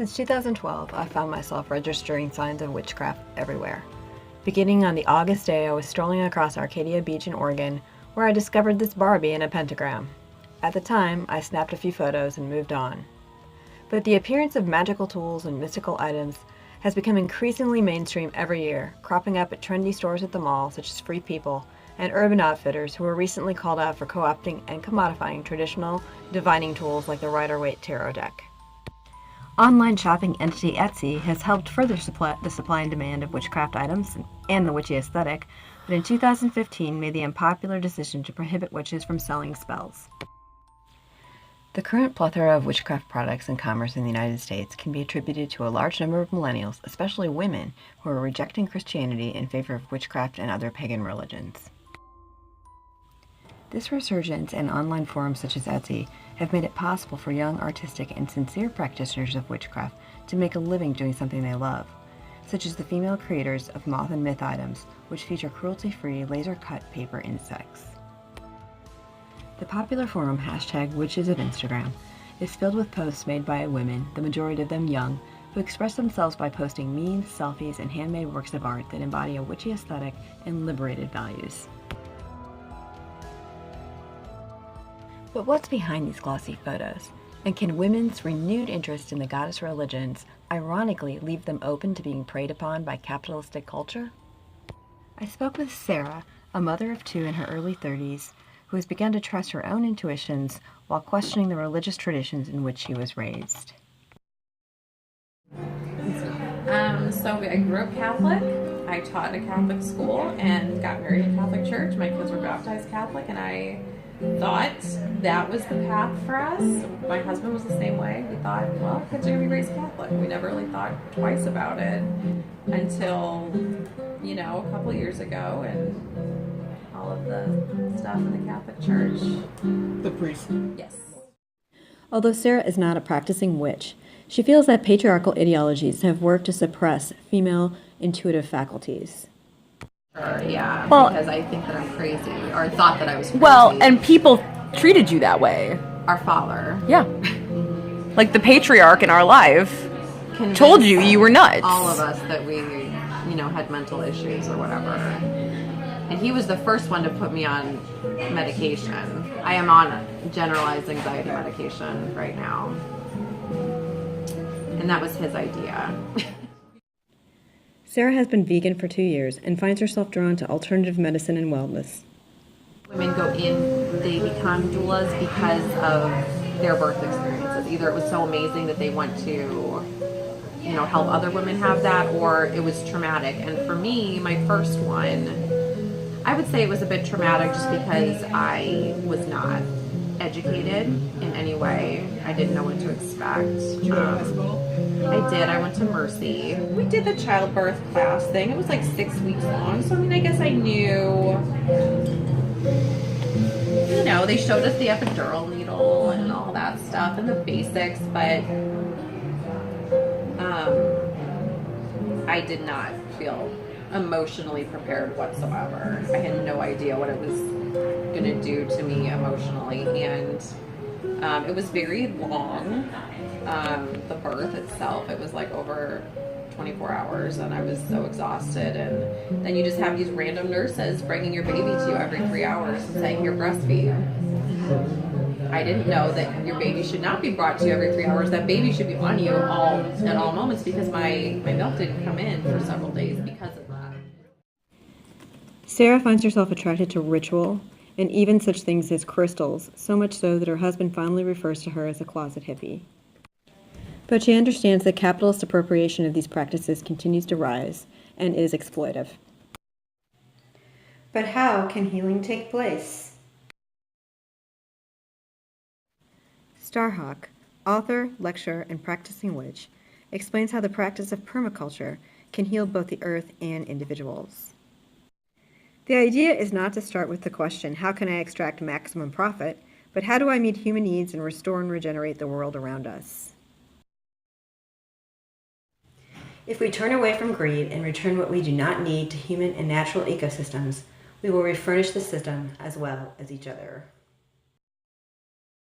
Since 2012, I found myself registering signs of witchcraft everywhere. Beginning on the August day I was strolling across Arcadia Beach in Oregon, where I discovered this Barbie in a pentagram. At the time, I snapped a few photos and moved on. But the appearance of magical tools and mystical items has become increasingly mainstream every year, cropping up at trendy stores at the mall such as Free People and Urban Outfitters, who were recently called out for co-opting and commodifying traditional divining tools like the Rider-Waite Tarot deck. Online shopping entity Etsy has helped further the supply and demand of witchcraft items and the witchy aesthetic, but in 2015 made the unpopular decision to prohibit witches from selling spells. The current plethora of witchcraft products and commerce in the United States can be attributed to a large number of millennials, especially women, who are rejecting Christianity in favor of witchcraft and other pagan religions. This resurgence and online forums such as Etsy have made it possible for young, artistic, and sincere practitioners of witchcraft to make a living doing something they love, such as the female creators of Moth and Myth items, which feature cruelty-free laser-cut paper insects. The popular forum #Witches of Instagram is filled with posts made by women, the majority of them young, who express themselves by posting memes, selfies, and handmade works of art that embody a witchy aesthetic and liberated values. But what's behind these glossy photos? And can women's renewed interest in the goddess religions ironically leave them open to being preyed upon by capitalistic culture? I spoke with Sarah, a mother of two in her early 30s, who has begun to trust her own intuitions while questioning the religious traditions in which she was raised. So I grew up Catholic. I taught in a Catholic school and got married in a Catholic church. My kids were baptized Catholic, and I thought that was the path for us. My husband was the same way. We thought, well, kids are going to be raised Catholic. We never really thought twice about it until, a couple of years ago, and all of the stuff in the Catholic Church. The priest. Yes. Although Sarah is not a practicing witch, she feels that patriarchal ideologies have worked to suppress female intuitive faculties. Yeah, Well, because I think that I'm crazy, or thought that I was crazy. Well, and people treated you that way. Our father. Yeah. Like the patriarch in our life told you were nuts. All of us that we, had mental issues or whatever. And he was the first one to put me on medication. I am on generalized anxiety medication right now. And that was his idea. Sarah has been vegan for 2 years and finds herself drawn to alternative medicine and wellness. Women go in, they become doulas because of their birth experiences. Either it was so amazing that they want to, help other women have that, or it was traumatic. And for me, my first one, I would say it was a bit traumatic just because I was not educated in any way. I didn't know what to expect. I did. I went to Mercy. We did the childbirth class thing. It was like 6 weeks long. So, I guess I knew, they showed us the epidural needle and all that stuff and the basics, but I did not feel emotionally prepared whatsoever. I had no idea what it was going to do to me emotionally, and it was very long. The birth itself, it was like over 24 hours, and I was so exhausted. And then you just have these random nurses bringing your baby to you every 3 hours and saying you're breastfeeding. I didn't know that your baby should not be brought to you every 3 hours. That baby should be on you at all moments, because my milk didn't come in for several days because of that. Sarah finds herself attracted to ritual and even such things as crystals, so much so that her husband finally refers to her as a closet hippie. But she understands that capitalist appropriation of these practices continues to rise and is exploitive. But how can healing take place? Starhawk, author, lecturer, and practicing witch, explains how the practice of permaculture can heal both the earth and individuals. The idea is not to start with the question, how can I extract maximum profit, but how do I meet human needs and restore and regenerate the world around us? If we turn away from greed and return what we do not need to human and natural ecosystems, we will refurnish the system as well as each other.